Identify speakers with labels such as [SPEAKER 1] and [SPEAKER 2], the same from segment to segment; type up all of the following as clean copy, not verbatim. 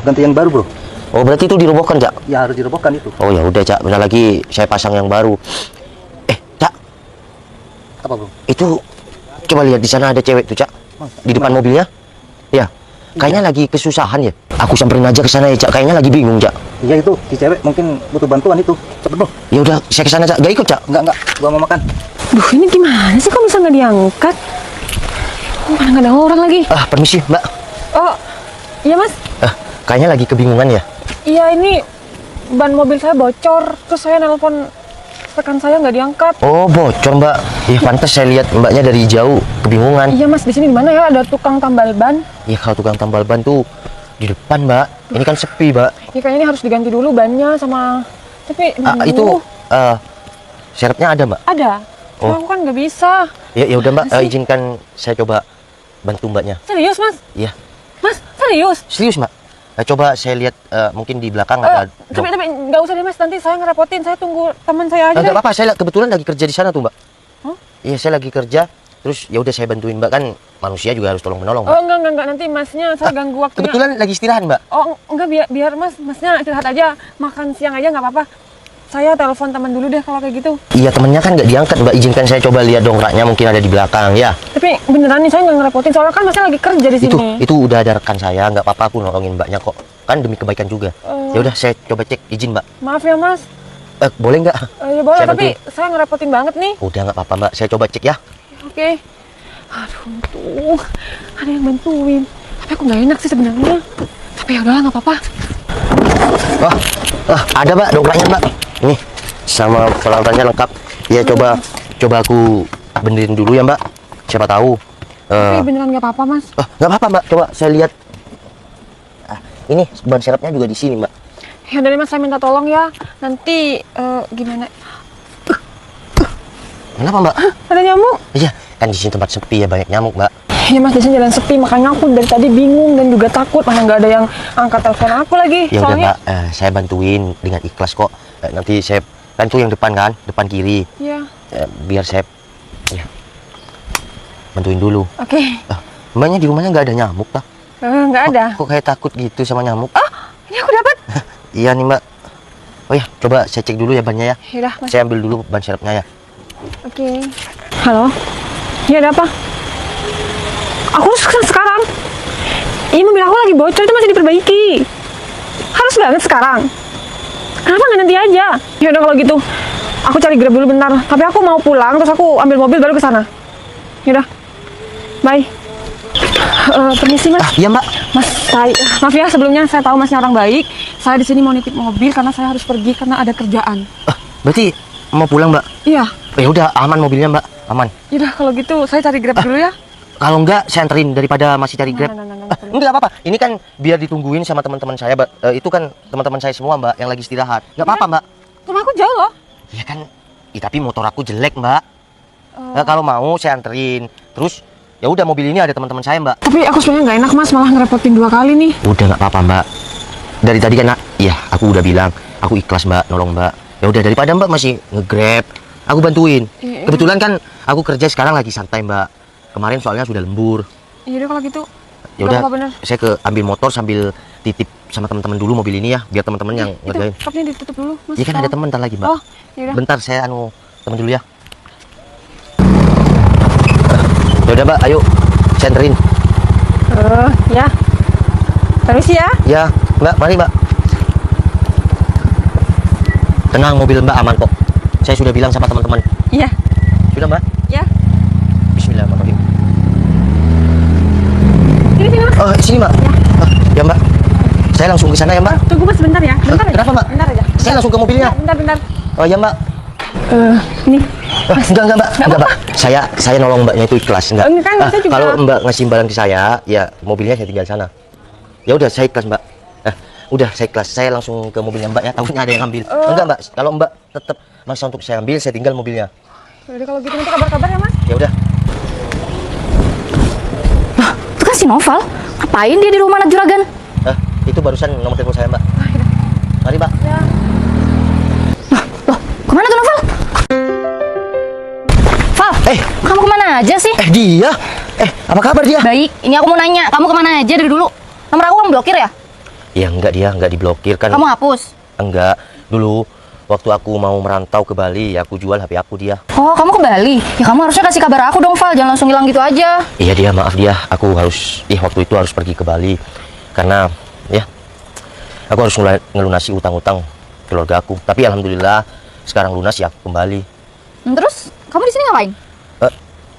[SPEAKER 1] Ganti yang baru, bro.
[SPEAKER 2] Oh, berarti itu dirobohkan, Cak?
[SPEAKER 1] Ya, harus dirobohkan itu.
[SPEAKER 2] Oh, ya udah, Cak. Bentar lagi saya pasang yang baru. Cak.
[SPEAKER 1] Apa, bro?
[SPEAKER 2] Itu coba lihat di sana ada cewek tuh, Cak. Di depan mobilnya. Ya. Kayaknya lagi kesusahan ya. Aku samperin aja ke sana ya, Cak. Kayaknya lagi bingung, Cak.
[SPEAKER 1] Iya, itu si cewek mungkin butuh bantuan itu. Cepet, bro.
[SPEAKER 2] Ya udah, saya ke sana, Cak. Gak ikut, Cak?
[SPEAKER 1] Enggak. Gua mau makan.
[SPEAKER 3] Duh, ini gimana sih, kok bisa nggak diangkat? Mana nggak ada orang lagi.
[SPEAKER 2] Permisi, Mbak.
[SPEAKER 3] Oh, iya mas.
[SPEAKER 2] Kayaknya lagi kebingungan ya.
[SPEAKER 3] Iya, ini ban mobil saya bocor. Terus saya nelpon rekan saya nggak diangkat.
[SPEAKER 2] Oh, bocor, Mbak. Ya, pantas saya lihat Mbaknya dari jauh kebingungan.
[SPEAKER 3] Iya mas, di sini di mana ya ada tukang tambal ban?
[SPEAKER 2] Ya, kalau tukang tambal ban tuh di depan, Mbak. Ini kan sepi, Mbak.
[SPEAKER 3] Ya kayaknya ini harus diganti dulu bannya sama. Tapi
[SPEAKER 2] Itu serepnya ada, Mbak?
[SPEAKER 3] ada.
[SPEAKER 2] Oh.
[SPEAKER 3] Aku kan nggak bisa.
[SPEAKER 2] Ya udah, Mbak.
[SPEAKER 3] Masih.
[SPEAKER 2] Izinkan saya coba bantu Mbaknya.
[SPEAKER 3] Serius mas?
[SPEAKER 2] Iya.
[SPEAKER 3] Mas, serius?
[SPEAKER 2] Serius, Mbak. Coba saya lihat mungkin di belakang ada.
[SPEAKER 3] Tapi nggak usah deh mas, nanti saya ngerepotin. Saya tunggu teman saya aja
[SPEAKER 2] Enggak
[SPEAKER 3] deh.
[SPEAKER 2] apa-apa, saya kebetulan lagi kerja di sana tuh, Mbak.
[SPEAKER 3] Hah?
[SPEAKER 2] Iya, saya lagi kerja. Terus ya udah saya bantuin, Mbak, kan manusia juga harus tolong menolong, Mbak.
[SPEAKER 3] Oh enggak, nanti masnya saya ganggu waktunya.
[SPEAKER 2] Kebetulan lagi istirahat, Mbak.
[SPEAKER 3] Oh enggak, biar masnya istirahat aja, makan siang aja nggak apa-apa. Saya telepon teman dulu deh kalau kayak gitu.
[SPEAKER 2] Iya, temennya kan nggak diangkat, Mbak. Izinkan saya coba lihat dongkraknya, mungkin ada di belakang, ya.
[SPEAKER 3] Tapi beneran nih saya nggak ngerepotin, soalnya kan masnya lagi kerja di sini.
[SPEAKER 2] Itu udah ada rekan saya, nggak apa-apa aku nolongin Mbaknya kok. Kan demi kebaikan juga. Ya udah saya coba cek, izin, Mbak.
[SPEAKER 3] Maaf ya mas.
[SPEAKER 2] Boleh nggak?
[SPEAKER 3] Ya boleh,
[SPEAKER 2] Saya
[SPEAKER 3] tapi saya ngerepotin banget nih.
[SPEAKER 2] Udah nggak apa-apa, Mbak. Saya coba cek ya.
[SPEAKER 3] Oke. Aduh, untung ada yang bantuin. Tapi aku nggak enak sih sebenarnya. Tapi ya udahlah, nggak apa-apa.
[SPEAKER 2] Ada, Mbak, dongkraknya, Mbak. Nih, sama peralatannya lengkap. Ya coba aku benerin dulu ya, Mbak. Siapa tahu.
[SPEAKER 3] Tapi beneran nggak apa-apa mas.
[SPEAKER 2] Nggak apa-apa, Mbak. Coba saya lihat. Ini ban serepnya juga di sini, Mbak.
[SPEAKER 3] Ya dari mas, saya minta tolong ya. Nanti gimana?
[SPEAKER 2] Kenapa, Mbak?
[SPEAKER 3] Ada nyamuk.
[SPEAKER 2] Iya, kan di sini tempat sepi ya, banyak nyamuk, Mbak.
[SPEAKER 3] Ya mas, di sini jalan sepi, makanya aku dari tadi bingung dan juga takut, mana nggak ada yang angkat telepon aku lagi.
[SPEAKER 2] Ya udah,
[SPEAKER 3] Soalnya,
[SPEAKER 2] Mbak, saya bantuin dengan ikhlas kok. Nanti saya kan tuh yang depan kan, depan kiri.
[SPEAKER 3] iya.
[SPEAKER 2] Biar saya bantuin dulu.
[SPEAKER 3] Oke.
[SPEAKER 2] Mbaknya di rumahnya nggak ada nyamuk, tak?
[SPEAKER 3] Nggak ada.
[SPEAKER 2] Kok kayak takut gitu sama nyamuk?
[SPEAKER 3] Ini aku dapat.
[SPEAKER 2] Iya nih, Mbak. Oh ya, coba saya cek dulu ya bannya ya.
[SPEAKER 3] Yaudah mas.
[SPEAKER 2] Saya ambil dulu ban serepnya ya.
[SPEAKER 3] Oke. Halo. Iya, ada apa? Aku harus kesana sekarang. Ini mobil aku lagi bocor, itu masih diperbaiki. Harus banget sekarang. Kenapa nggak nanti aja? Ya udah kalau gitu, aku cari Grab dulu bentar. Tapi aku mau pulang, terus aku ambil mobil baru ke sana. Yaudah. Bye. Permisi mas.
[SPEAKER 2] Iya, Mbak.
[SPEAKER 3] Mas, maaf ya sebelumnya, saya tahu masnya orang baik. Saya di sini mau nitip mobil karena saya harus pergi karena ada kerjaan.
[SPEAKER 2] Berarti mau pulang, Mbak?
[SPEAKER 3] Iya.
[SPEAKER 2] Ya udah, aman mobilnya, Mbak. Aman.
[SPEAKER 3] Yaudah kalau gitu saya cari Grab dulu ya.
[SPEAKER 2] Kalau enggak, saya anterin daripada masih cari Grab. Enggak apa-apa. Ini kan biar ditungguin sama teman-teman saya, Mbak. Itu kan teman-teman saya semua, Mbak, yang lagi istirahat. Enggak apa-apa, Mbak.
[SPEAKER 3] Rumah aku jauh loh.
[SPEAKER 2] Iya kan. Tapi motor aku jelek, Mbak. Nah, kalau mau saya anterin. Terus ya udah, mobil ini ada teman-teman saya, Mbak.
[SPEAKER 3] Tapi aku sebenarnya nggak enak mas, malah ngerepotin 2 kali nih.
[SPEAKER 2] Udah nggak apa-apa, Mbak. Dari tadi kan, iya, aku udah bilang aku ikhlas, Mbak, nolong Mbak. Ya udah, daripada Mbak masih nge-Grab, aku bantuin.
[SPEAKER 3] Iya.
[SPEAKER 2] Kebetulan kan aku kerja sekarang lagi santai, Mbak. Kemarin soalnya sudah lembur.
[SPEAKER 3] Yaudah kalau gitu.
[SPEAKER 2] Ya udah,
[SPEAKER 3] bener.
[SPEAKER 2] saya ambil motor sambil titip sama teman-teman dulu mobil ini ya, biar teman-teman yang ngerjain.
[SPEAKER 3] Kapnya ditutup dulu mas.
[SPEAKER 2] Iya kan ada teman ntar lagi, Mbak.
[SPEAKER 3] Oh, yaudah.
[SPEAKER 2] Bentar saya teman dulu ya. Ya udah, Mbak, ayo saya anterin.
[SPEAKER 3] Ya. Permisi ya.
[SPEAKER 2] Ya, Mbak, mari, Mbak. Tenang, mobil Mbak aman kok. Saya sudah bilang sama teman-teman.
[SPEAKER 3] Iya.
[SPEAKER 2] Sudah, Mbak?
[SPEAKER 3] Ya.
[SPEAKER 2] Bismillahirrahmanirrahim.
[SPEAKER 3] Sini mas.
[SPEAKER 2] Sini, Mbak.
[SPEAKER 3] Ya.
[SPEAKER 2] Ya, Mbak. Saya langsung ke sana ya, Mbak.
[SPEAKER 3] Tunggu mas sebentar ya. Bentar aja.
[SPEAKER 2] Kenapa, Mbak?
[SPEAKER 3] Bentar aja.
[SPEAKER 2] Saya langsung ke mobilnya.
[SPEAKER 3] Ya, bentar.
[SPEAKER 2] Oh ya, Mbak.
[SPEAKER 3] Ini.
[SPEAKER 2] Enggak, Mbak. Enggak, Mbak. Saya nolong Mbaknya itu ikhlas, enggak.
[SPEAKER 3] Enggak kan, saya juga.
[SPEAKER 2] Kalau Mbak ngasih imbalan ke saya, ya mobilnya saya tinggal sana. Ya udah, saya ikhlas, Mbak. Udah, saya ikhlas. Saya langsung ke mobilnya Mbak ya. Takutnya ada yang ambil. Enggak, Mbak. Kalau Mbak tetap maksa untuk saya ambil, saya tinggal mobilnya.
[SPEAKER 3] Yaudah kalau gitu nanti kabar-kabar ya mas.
[SPEAKER 2] Ya udah.
[SPEAKER 4] Itu kan si Noval. Ngapain dia di rumah anak juragan?
[SPEAKER 2] Itu barusan nomor telepon saya, Mbak. Mari, Mbak.
[SPEAKER 3] Ya.
[SPEAKER 4] Loh, kemana tuh Noval? Val, kamu kemana aja sih?
[SPEAKER 2] Dia. Apa kabar dia?
[SPEAKER 4] Baik, ini aku mau nanya, kamu kemana aja dari dulu? Nomor aku kamu blokir ya?
[SPEAKER 2] Ya enggak, dia enggak diblokir kan.
[SPEAKER 4] Kamu hapus?
[SPEAKER 2] Enggak, dulu waktu aku mau merantau ke Bali, aku jual HP aku dia.
[SPEAKER 4] Oh, kamu ke Bali? Ya kamu harusnya kasih kabar aku dong, Val. Jangan langsung hilang gitu aja.
[SPEAKER 2] Iya dia, maaf dia, aku harus, waktu itu harus pergi ke Bali. Karena, ya, aku harus ngelunasi utang-utang keluarga aku. Tapi alhamdulillah, sekarang lunas ya aku kembali.
[SPEAKER 4] Terus, kamu di sini ngapain?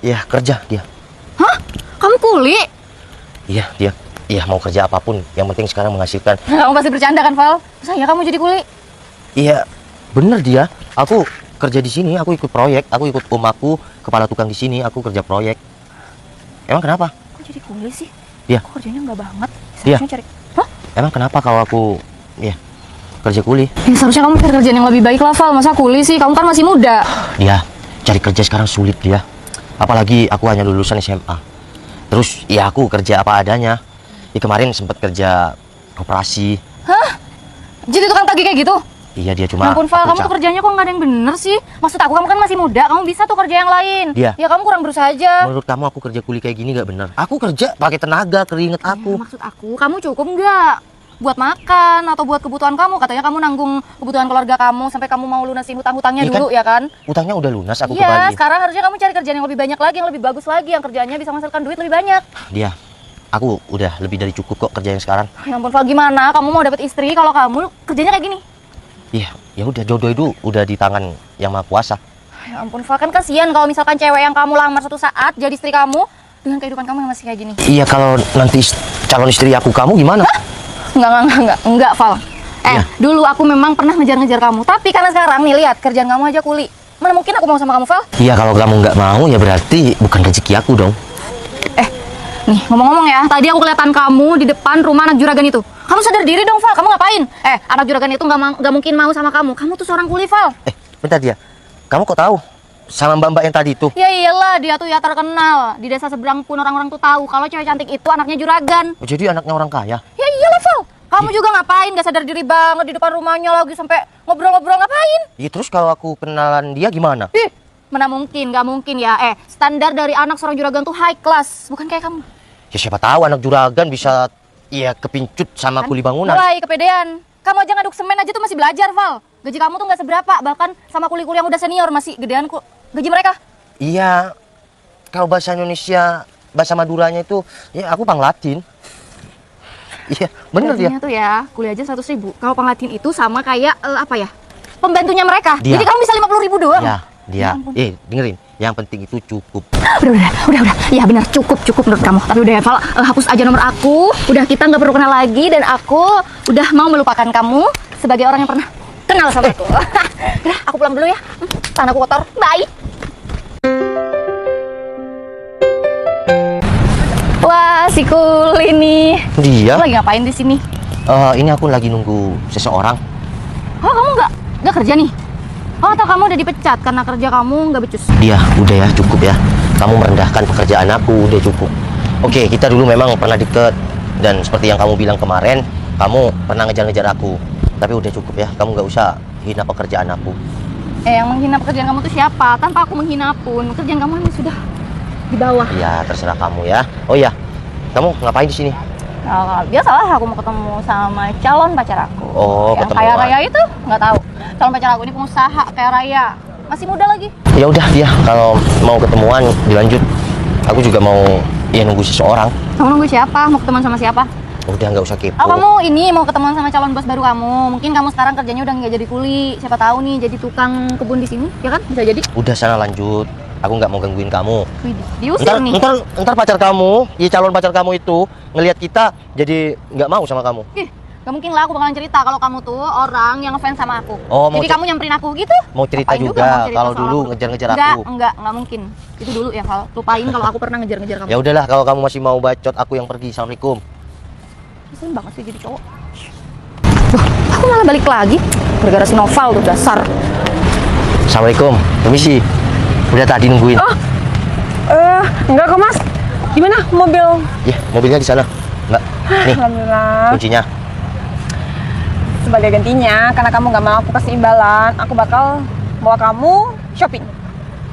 [SPEAKER 2] Ya kerja dia.
[SPEAKER 4] Hah? Kamu kuli?
[SPEAKER 2] Iya dia. Iya mau kerja apapun, yang penting sekarang menghasilkan.
[SPEAKER 4] Kamu pasti bercanda kan, Val? Saya kamu jadi kuli.
[SPEAKER 2] Iya, bener dia. Aku kerja di sini, aku ikut proyek, aku ikut om aku, kepala tukang di sini, aku kerja proyek. Emang kenapa?
[SPEAKER 4] Kok jadi kuli sih?
[SPEAKER 2] Iya.
[SPEAKER 4] Kok kerjanya nggak banget?
[SPEAKER 2] Iya.
[SPEAKER 4] Seharusnya cari. Hah?
[SPEAKER 2] Emang kenapa kalau aku, kerja kuli?
[SPEAKER 4] Ya, seharusnya kamu cari kerjaan yang lebih baik lah, Val. Masa kuli sih? Kamu kan masih muda.
[SPEAKER 2] Dia cari kerja sekarang sulit dia. Apalagi aku hanya lulusan SMA. Terus ya aku kerja apa adanya. Ya kemarin sempat kerja koperasi.
[SPEAKER 4] Hah? Jadi tukang tagih kayak gitu?
[SPEAKER 2] Iya dia
[SPEAKER 4] Ya
[SPEAKER 2] cuma.
[SPEAKER 4] ampun, Val, kamu tuh kerjanya kok nggak ada yang bener sih? Maksud aku, kamu kan masih muda, kamu bisa tuh kerja yang lain.
[SPEAKER 2] Iya.
[SPEAKER 4] Ya kamu kurang berusaha aja.
[SPEAKER 2] Menurut kamu aku kerja kuli kayak gini gak bener? Aku kerja pakai tenaga, keringet
[SPEAKER 4] Ya,
[SPEAKER 2] aku.
[SPEAKER 4] maksud aku, kamu cukup nggak buat makan atau buat kebutuhan kamu? Katanya kamu nanggung kebutuhan keluarga kamu sampai kamu mau lunasin hutang-hutangnya
[SPEAKER 2] Iya
[SPEAKER 4] dulu,
[SPEAKER 2] kan?
[SPEAKER 4] ya kan?
[SPEAKER 2] Utangnya udah lunas, aku ke
[SPEAKER 4] Iya,
[SPEAKER 2] Bali.
[SPEAKER 4] sekarang harusnya kamu cari kerjaan yang lebih banyak lagi, yang lebih bagus lagi, yang kerjanya bisa menghasilkan duit lebih banyak.
[SPEAKER 2] Dia, aku udah lebih dari cukup kok kerja yang sekarang.
[SPEAKER 4] Ya ampun, Val, gimana? Kamu mau dapet istri kalau kamu kerjanya kayak gini?
[SPEAKER 2] Iya, ya udah jodoh itu udah di tangan yang maha kuasa.
[SPEAKER 4] Ya ampun, Val, kan kasihan kalau misalkan cewek yang kamu lamar suatu saat jadi istri kamu dengan kehidupan kamu yang masih kayak gini.
[SPEAKER 2] Iya, kalau nanti calon istri aku kamu gimana?
[SPEAKER 4] Enggak, Val.
[SPEAKER 2] Iya.
[SPEAKER 4] Dulu aku memang pernah ngejar-ngejar kamu, tapi karena sekarang nih lihat kerjaan kamu aja kuli. Mana mungkin aku mau sama kamu, Val?
[SPEAKER 2] Iya, kalau kamu nggak mau ya berarti bukan rezeki aku dong.
[SPEAKER 4] Nih, ngomong-ngomong ya, tadi aku kelihatan kamu di depan rumah anak juragan itu. Kamu sadar diri dong, Val. Kamu ngapain? Anak juragan itu nggak mungkin mau sama kamu. Kamu tuh seorang kuli, Val.
[SPEAKER 2] Bentar dia. Kamu kok tahu sama mbak-mbak yang tadi itu?
[SPEAKER 4] Ya iyalah, dia tuh ya terkenal. Di desa seberang pun orang-orang tuh tahu kalau cewek cantik itu anaknya juragan.
[SPEAKER 2] Oh, jadi anaknya orang kaya?
[SPEAKER 4] Ya iyalah, Val. Kamu juga ngapain? Gak sadar diri banget di depan rumahnya lagi sampai ngobrol-ngobrol ngapain?
[SPEAKER 2] Iya, terus kalau aku kenalan dia gimana?
[SPEAKER 4] Ih, mana mungkin? Gak mungkin ya. Standar dari anak seorang juragan tuh high class, bukan kayak kamu.
[SPEAKER 2] Ya siapa tahu anak juragan bisa kepincut sama kuli bangunan.
[SPEAKER 4] Mulai kepedean. Kamu aja ngaduk semen aja tuh masih belajar, Val. Gaji kamu tuh nggak seberapa, bahkan sama kuli-kuli yang udah senior masih gedean kok gaji mereka.
[SPEAKER 2] Iya, kalau bahasa Indonesia, bahasa Maduranya itu, ya aku panglatin. Iya, bener dia.
[SPEAKER 4] Gajinya tuh ya, kuliah aja 100.000. Kalau panglatin itu sama kayak pembantunya mereka.
[SPEAKER 2] Dia.
[SPEAKER 4] Jadi kamu bisa 50.000 doang.
[SPEAKER 2] Ya, dia.
[SPEAKER 4] Ya ampun.
[SPEAKER 2] Dengerin. Yang penting itu cukup.
[SPEAKER 4] Udah. Ya benar, cukup menurut kamu. Tapi udah ya, Val, hapus aja nomor aku. Udah, kita nggak perlu kenal lagi dan aku udah mau melupakan kamu sebagai orang yang pernah kenal sama aku. Udah, aku pulang dulu ya. Tangan aku kotor. Bye. Wah, si Kuli nih.
[SPEAKER 2] Dia?
[SPEAKER 4] Kamu lagi ngapain di sini?
[SPEAKER 2] Ini aku lagi nunggu seseorang.
[SPEAKER 4] Oh, kamu nggak kerja nih? Oh, atau kamu udah dipecat karena kerja kamu nggak becus?
[SPEAKER 2] Dia, udah ya, cukup ya. Kamu merendahkan pekerjaan aku, udah cukup. Oke, kita dulu memang pernah deket. Dan seperti yang kamu bilang kemarin, kamu pernah ngejar-ngejar aku. Tapi udah cukup ya, kamu nggak usah hina pekerjaan aku.
[SPEAKER 4] Yang menghina pekerjaan kamu tuh siapa? Tanpa aku menghina pun, pekerjaan kamu ini sudah di bawah.
[SPEAKER 2] Iya, terserah kamu ya. Oh iya, kamu ngapain di sini?
[SPEAKER 4] Biasalah aku mau ketemu sama calon pacar aku.
[SPEAKER 2] Oh,
[SPEAKER 4] yang
[SPEAKER 2] ketemuan.
[SPEAKER 4] kaya raya itu nggak tahu. Calon pacar aku ini pengusaha kaya raya, masih muda lagi.
[SPEAKER 2] Ya udah dia, kalau mau ketemuan dilanjut. Aku juga mau nunggu seseorang.
[SPEAKER 4] Kamu nunggu siapa? Mau ketemuan sama siapa?
[SPEAKER 2] Udah nggak usah kepo.
[SPEAKER 4] Oh, kamu ini mau ketemuan sama calon bos baru kamu. Mungkin kamu sekarang kerjanya udah nggak jadi kuli. Siapa tahu nih jadi tukang kebun di sini, ya kan? Bisa jadi.
[SPEAKER 2] Udah sana lanjut. Aku nggak mau gangguin kamu.
[SPEAKER 4] Widih, diusir nih.
[SPEAKER 2] Ntar pacar kamu, calon pacar kamu itu ngelihat kita jadi nggak mau sama kamu.
[SPEAKER 4] Ih, gak mungkin lah aku bakalan cerita kalau kamu tuh orang yang ngefans sama aku.
[SPEAKER 2] Oh, mau
[SPEAKER 4] jadi kamu nyamperin aku gitu?
[SPEAKER 2] Mau cerita
[SPEAKER 4] Ngapain
[SPEAKER 2] juga
[SPEAKER 4] mau cerita
[SPEAKER 2] kalau
[SPEAKER 4] soal
[SPEAKER 2] dulu
[SPEAKER 4] aku?
[SPEAKER 2] ngejar-ngejar
[SPEAKER 4] Enggak,
[SPEAKER 2] aku.
[SPEAKER 4] enggak mungkin. Itu dulu ya, Val. Lupain kalau aku pernah ngejar-ngejar kamu.
[SPEAKER 2] Ya udahlah, kalau kamu masih mau bacot, aku yang pergi. Assalamualaikum.
[SPEAKER 4] Keselin banget sih jadi cowok. Aku malah balik lagi gara-gara si Noval tuh, dasar.
[SPEAKER 2] Assalamualaikum. Permisi. Udah tadi nungguin.
[SPEAKER 3] Oh, enggak kok mas. Gimana mobil?
[SPEAKER 2] Ya, mobilnya di sana. Mbak. Nih,
[SPEAKER 3] Alhamdulillah.
[SPEAKER 2] kuncinya.
[SPEAKER 3] Sebagai gantinya, karena kamu nggak mau aku kasih imbalan, aku bakal bawa kamu shopping.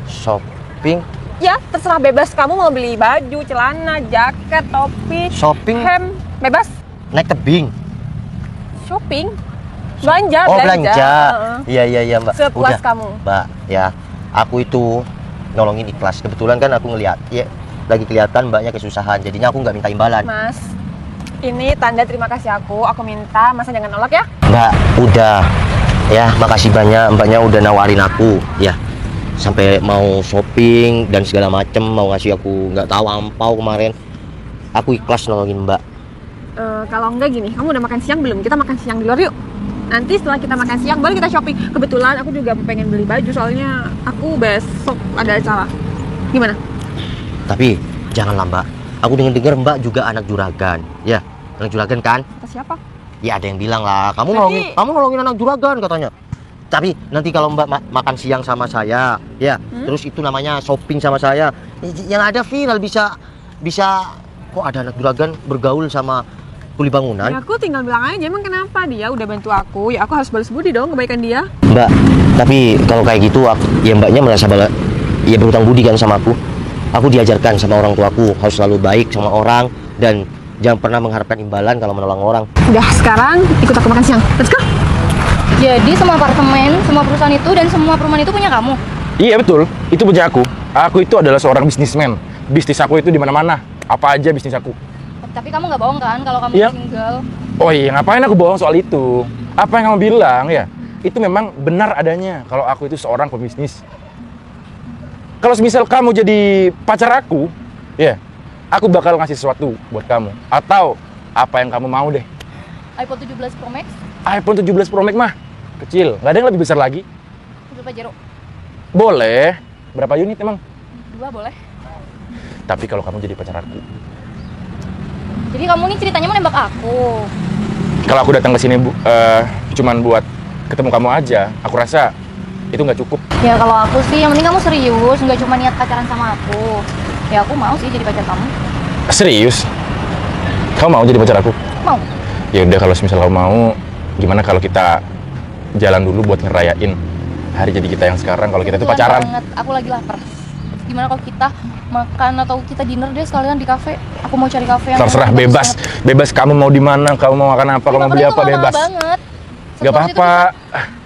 [SPEAKER 2] Shopping.
[SPEAKER 3] Ya, terserah bebas. Kamu mau beli baju, celana, jaket, topi,
[SPEAKER 2] Shopping.
[SPEAKER 3] hem, bebas.
[SPEAKER 2] Naik tebing.
[SPEAKER 3] shopping. Belanja,
[SPEAKER 2] Oh,
[SPEAKER 3] belanja.
[SPEAKER 2] belanja.
[SPEAKER 3] Heeh.
[SPEAKER 2] Iya, Mbak.
[SPEAKER 3] Sepuas
[SPEAKER 2] Udah,
[SPEAKER 3] kamu.
[SPEAKER 2] Mbak, ya. Aku itu nolongin ikhlas. Kebetulan kan aku ngeliat, ya, lagi kelihatan Mbaknya kesusahan. Jadinya aku nggak minta imbalan.
[SPEAKER 3] Mas, ini tanda terima kasih aku. Aku minta Mas jangan nolak ya.
[SPEAKER 2] Mbak, udah. Ya, makasih banyak. Mbaknya udah nawarin aku. Ya, sampai mau shopping dan segala macem. Mau ngasih aku nggak tahu ampau kemarin. Aku ikhlas nolongin Mbak.
[SPEAKER 3] Kalau enggak gini, kamu udah makan siang belum? Kita makan siang di luar yuk. Nanti setelah kita makan siang baru kita shopping. Kebetulan aku juga pengen beli baju soalnya aku besok ada acara. Gimana?
[SPEAKER 2] Tapi janganlah Mbak. Aku dengar Mbak juga anak juragan. Ya, anak juragan kan?
[SPEAKER 3] Kata siapa?
[SPEAKER 2] Ya ada yang bilang lah,
[SPEAKER 3] Jadi-
[SPEAKER 2] kamu nolongin anak juragan katanya. Tapi nanti kalau Mbak makan siang sama saya, ya, terus itu namanya shopping sama saya. Yang ada viral bisa kok ada anak juragan bergaul sama kuli bangunan.
[SPEAKER 3] Ya aku tinggal bilang aja emang kenapa dia udah bantu aku. Ya aku harus balas budi dong kebaikan dia.
[SPEAKER 2] Mbak, tapi kalau kayak gitu ya Mbaknya merasa ya berutang budi kan sama aku. Aku diajarkan sama orang tuaku harus selalu baik sama orang dan jangan pernah mengharapkan imbalan kalau menolong orang.
[SPEAKER 3] Udah sekarang ikut aku makan siang. Let's go.
[SPEAKER 4] Jadi semua apartemen, semua perusahaan itu dan semua perumahan itu punya kamu.
[SPEAKER 5] Iya betul, itu punya aku. Aku itu adalah seorang bisnismen. Bisnis aku itu di mana-mana. Apa aja bisnis aku.
[SPEAKER 4] Tapi kamu nggak bohong kan kalau kamu
[SPEAKER 5] Iya.
[SPEAKER 4] single?
[SPEAKER 5] Oh iya, ngapain aku bohong soal itu? Apa yang kamu bilang ya? Itu memang benar adanya kalau aku itu seorang pebisnis. Kalau semisal kamu jadi pacar aku, ya, aku bakal ngasih sesuatu buat kamu. Atau apa yang kamu mau deh.
[SPEAKER 4] iPhone 17 Pro Max,
[SPEAKER 5] iPhone 17 Pro Max mah kecil, nggak ada yang lebih besar lagi.
[SPEAKER 4] berapa Jero?
[SPEAKER 5] Boleh. Berapa unit emang?
[SPEAKER 4] 2 boleh.
[SPEAKER 5] Tapi kalau kamu jadi pacar aku,
[SPEAKER 4] Jadi kamu nih ceritanya menembak aku.
[SPEAKER 5] kalau aku datang ke sini cuman buat ketemu kamu aja, aku rasa itu nggak cukup.
[SPEAKER 4] Ya kalau aku sih yang penting kamu serius, nggak cuma niat pacaran sama aku. Ya aku mau sih jadi pacar kamu.
[SPEAKER 5] Serius? Kamu mau jadi pacar aku?
[SPEAKER 4] Mau.
[SPEAKER 5] Ya udah, kalau misal kamu mau, gimana kalau kita jalan dulu buat ngerayain hari jadi kita yang sekarang kalau kita tuh
[SPEAKER 4] Kebetulan
[SPEAKER 5] pacaran.
[SPEAKER 4] banget, aku lagi lapar. Gimana kalau kita makan atau kita dinner deh sekalian di kafe? Aku mau cari kafe yang
[SPEAKER 5] Terserah,
[SPEAKER 4] bagus
[SPEAKER 5] bebas.
[SPEAKER 4] banget.
[SPEAKER 5] Bebas kamu mau di mana, kamu mau makan apa,
[SPEAKER 4] Ini
[SPEAKER 5] kamu mau beli
[SPEAKER 4] makanannya
[SPEAKER 5] apa,
[SPEAKER 4] tuh mahal
[SPEAKER 5] bebas.
[SPEAKER 4] banget.
[SPEAKER 5] Gak
[SPEAKER 4] Seporsi
[SPEAKER 5] apa-apa.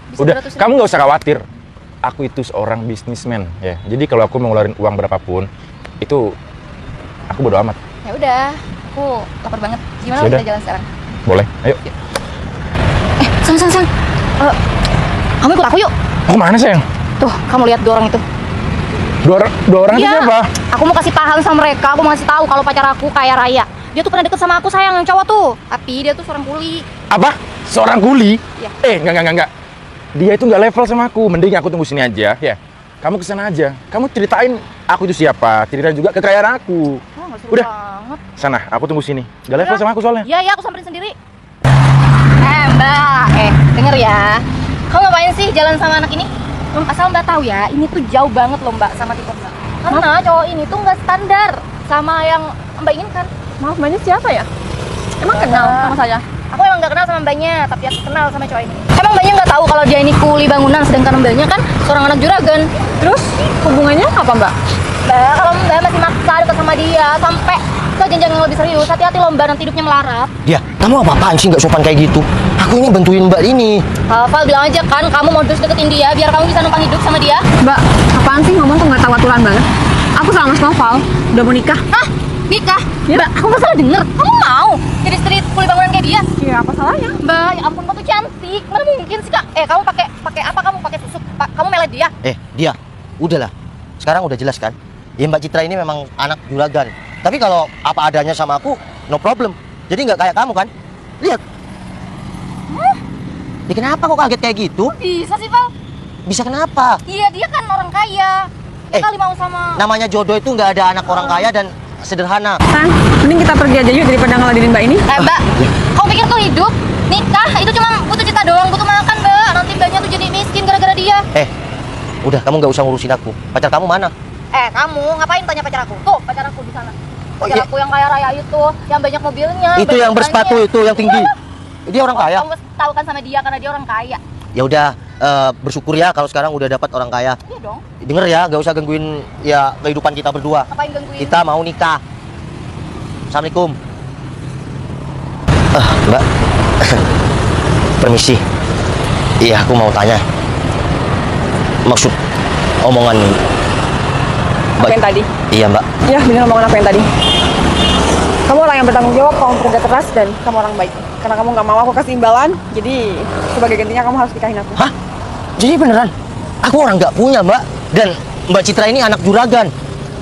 [SPEAKER 4] bisa
[SPEAKER 5] Udah,
[SPEAKER 4] 200.000.
[SPEAKER 5] kamu nggak usah khawatir. Aku itu seorang bisnismen ya. Jadi kalau aku mau ngeluarin uang berapapun, itu aku bodo amat.
[SPEAKER 4] Ya udah, aku lapar banget. Gimana kalau
[SPEAKER 5] Yaudah.
[SPEAKER 4] kita jalan sekarang?
[SPEAKER 5] Boleh, ayo.
[SPEAKER 4] Sang. Kamu ikut aku yuk.
[SPEAKER 5] Mau kemana sayang?
[SPEAKER 4] Tuh, kamu lihat dua orang itu.
[SPEAKER 5] Dua orang itu
[SPEAKER 4] Iya.
[SPEAKER 5] siapa?
[SPEAKER 4] Aku mau kasih paham sama mereka. Aku mau kasih tahu kalau pacar aku kaya raya. Dia tuh pernah deket sama aku sayang, yang cowok tuh. Tapi dia tuh seorang kuli.
[SPEAKER 5] Apa? Seorang kuli?
[SPEAKER 4] Iya.
[SPEAKER 5] Enggak. Dia itu nggak level sama aku. Mending aku tunggu sini aja, ya. Kamu kesana aja. Kamu ceritain aku itu siapa. Ceritain juga kekayaan aku.
[SPEAKER 4] Oh, nggak seru
[SPEAKER 5] Udah.
[SPEAKER 4] banget.
[SPEAKER 5] Sana, aku tunggu sini. Nggak level
[SPEAKER 4] Udah.
[SPEAKER 5] sama aku soalnya.
[SPEAKER 4] Iya, aku samperin sendiri. Mbak. Denger ya. Kamu ngapain sih jalan sama anak ini? Asal Mbak tahu ya, ini tuh jauh banget loh Mbak sama tipe Mbak. Karena cowok ini tuh nggak standar sama yang Mbak inginkan.
[SPEAKER 3] Maaf, Mbaknya siapa ya? Emang kenal sama saya?
[SPEAKER 4] Aku emang nggak kenal sama Mbaknya, tapi aku kenal sama cowok ini. Emang Mbaknya nggak tahu kalau dia ini kuli bangunan, sedangkan Mbaknya kan seorang anak juragan.
[SPEAKER 3] Terus hubungannya apa, Mbak?
[SPEAKER 4] Mbak, kalau Mbak masih maksa dekat sama dia sampai ke jenjang yang lebih serius, hati-hati loh Mbak, nanti hidupnya melarat.
[SPEAKER 2] Dia, kamu apa-apaan sih nggak sopan kayak gitu? Aku ini bantuin Mbak ini.
[SPEAKER 4] Hafal bilang aja kan, kamu mau terus deketin dia biar kamu bisa numpang hidup sama dia.
[SPEAKER 3] Mbak, apaan sih ngomong tuh nggak tahu aturan banget? Aku sama Mas Noval udah mau nikah.
[SPEAKER 4] Hah? Nikah?
[SPEAKER 3] Ya.
[SPEAKER 4] Mbak, aku nggak salah denger. Kamu mau jadi istri kuli bangunan kayak dia?
[SPEAKER 3] Iya, apa salahnya?
[SPEAKER 4] Mbak, ya ampun, kamu tuh cantik. Mana mungkin sih kak? Kamu pakai apa? Kamu pakai susu? Kamu melet dia?
[SPEAKER 2] Dia, udahlah. Sekarang udah jelas kan? Ya Mbak Citra ini memang anak juragan. Tapi kalau apa adanya sama aku, no problem. Jadi nggak kayak kamu kan? Lihat. Ya kenapa kok kaget kayak gitu?
[SPEAKER 4] Bisa sih, Val?
[SPEAKER 2] Bisa kenapa?
[SPEAKER 4] Iya, dia kan orang kaya. Dia kali mau sama...
[SPEAKER 2] Namanya jodoh itu nggak ada anak orang kaya dan sederhana.
[SPEAKER 3] San, mending kita pergi aja yuk daripada ngeladenin Mbak ini.
[SPEAKER 4] Mbak, kamu pikir tuh hidup? Nikah itu cuma butuh cita doang, butuh makan, Mbak. Nanti Mbaknya tuh jadi miskin gara-gara dia.
[SPEAKER 2] Udah, kamu nggak usah ngurusin aku. Pacar kamu mana?
[SPEAKER 4] Kamu ngapain tanya pacar aku? Tuh, pacar aku di sana.
[SPEAKER 2] Oh,
[SPEAKER 4] Pacar
[SPEAKER 2] iya.
[SPEAKER 4] aku yang kaya raya itu, yang banyak mobilnya.
[SPEAKER 2] Itu
[SPEAKER 4] banyak
[SPEAKER 2] yang bersepatu
[SPEAKER 4] ikannya.
[SPEAKER 2] itu, yang tinggi. Dia orang kaya.
[SPEAKER 4] Kamu tahu kan sama dia karena dia orang kaya.
[SPEAKER 2] Ya udah, bersyukur ya kalau sekarang udah dapat orang kaya.
[SPEAKER 4] Iya dong.
[SPEAKER 2] Denger ya, nggak usah gangguin ya kehidupan kita berdua.
[SPEAKER 4] Ngapain gangguin?
[SPEAKER 2] Kita mau nikah. Assalamualaikum. Mbak. Permisi. Iya, aku mau tanya. Maksud omongan
[SPEAKER 3] Apa yang tadi?
[SPEAKER 2] Iya, Mbak.
[SPEAKER 3] Ya, benar omongan aku yang tadi. Kamu orang yang bertanggung jawab, kamu bekerja keras, dan kamu orang baik. Karena kamu nggak mau aku kasih imbalan, jadi sebagai gantinya kamu harus nikahin aku.
[SPEAKER 2] Hah? Jadi beneran? Aku orang nggak punya, Mbak. Dan Mbak Citra ini anak juragan.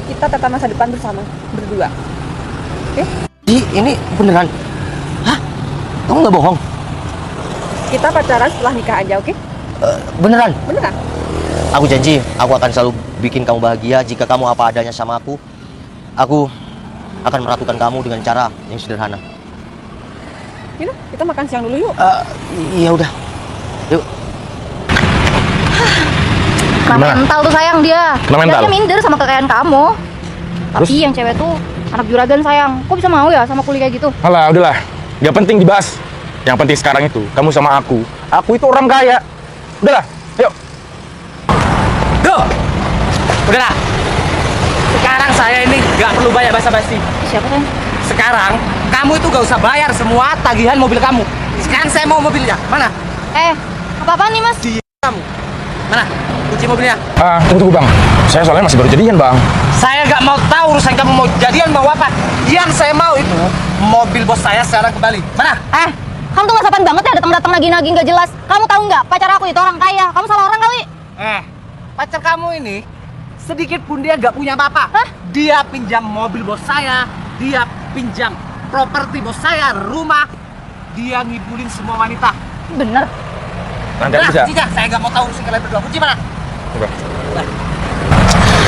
[SPEAKER 3] Kita tata masa depan bersama, berdua. Oke?
[SPEAKER 2] Jadi ini beneran? Hah? Kamu nggak bohong?
[SPEAKER 3] Kita pacaran setelah nikah aja, oke?
[SPEAKER 2] Beneran?
[SPEAKER 3] Beneran?
[SPEAKER 2] Aku janji, aku akan selalu bikin kamu bahagia jika kamu apa adanya sama aku. Aku akan melakukan kamu dengan cara yang sederhana.
[SPEAKER 3] Yaudah, kita makan siang dulu yuk.
[SPEAKER 2] Iya udah. Yuk.
[SPEAKER 4] Kena
[SPEAKER 5] Gimana?
[SPEAKER 4] mental tuh sayang dia.
[SPEAKER 5] Kena mental?
[SPEAKER 4] Dia minder sama kekayaan kamu.
[SPEAKER 5] Terus?
[SPEAKER 4] Tapi yang cewek tuh anak juragan sayang. Kok bisa mau ya sama kuliah kayak gitu?
[SPEAKER 5] Alah, udahlah. Gak penting dibahas. Yang penting sekarang itu, kamu sama aku. Aku itu orang kaya. Udahlah, yuk.
[SPEAKER 6] Duh, udahlah. Sekarang saya ini nggak perlu bayar basa-basi.
[SPEAKER 4] Siapa sayang?
[SPEAKER 6] Sekarang kamu itu gak usah bayar semua tagihan mobil kamu. Sekarang saya mau mobilnya. Mana?
[SPEAKER 4] Apa-apaan nih mas?
[SPEAKER 6] Di kamu. Mana? Kunci mobilnya.
[SPEAKER 5] Tunggu bang. Saya soalnya masih baru jadian bang.
[SPEAKER 6] Saya nggak mau tahu urusan kamu mau jadian mau apa. Yang saya mau itu mobil bos saya sekarang kembali. Mana?
[SPEAKER 4] Kamu tuh nggak sopan banget ya datang-datang lagi-lagi nggak jelas. Kamu tahu nggak pacar aku itu orang kaya. Kamu salah orang kali.
[SPEAKER 6] Pacar kamu ini sedikit pun dia nggak punya apa-apa.
[SPEAKER 4] Hah?
[SPEAKER 6] Dia pinjam mobil bos saya, dia pinjam properti bos saya, rumah. Dia ngibulin semua wanita.
[SPEAKER 4] Bener.
[SPEAKER 5] Nanti aku bisa.
[SPEAKER 6] Cica, saya nggak mau tahu urusan kalian berdua. Kunci mana?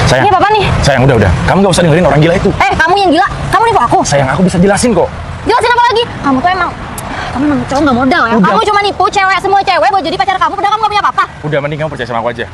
[SPEAKER 5] Sayang,
[SPEAKER 4] Ini apa nih?
[SPEAKER 5] sayang udah. Kamu gak usah dengerin orang gila itu.
[SPEAKER 4] Kamu yang gila. Kamu nipu aku.
[SPEAKER 5] Sayang, aku bisa jelasin kok.
[SPEAKER 4] Jelasin apa lagi? Kamu tuh emang cowok nggak modal ya.
[SPEAKER 5] Udah.
[SPEAKER 4] Kamu cuma nipu cewek semua cewek buat jadi pacar kamu. Padahal kamu nggak punya apa-apa.
[SPEAKER 5] Udah, mending kamu percaya sama aku aja.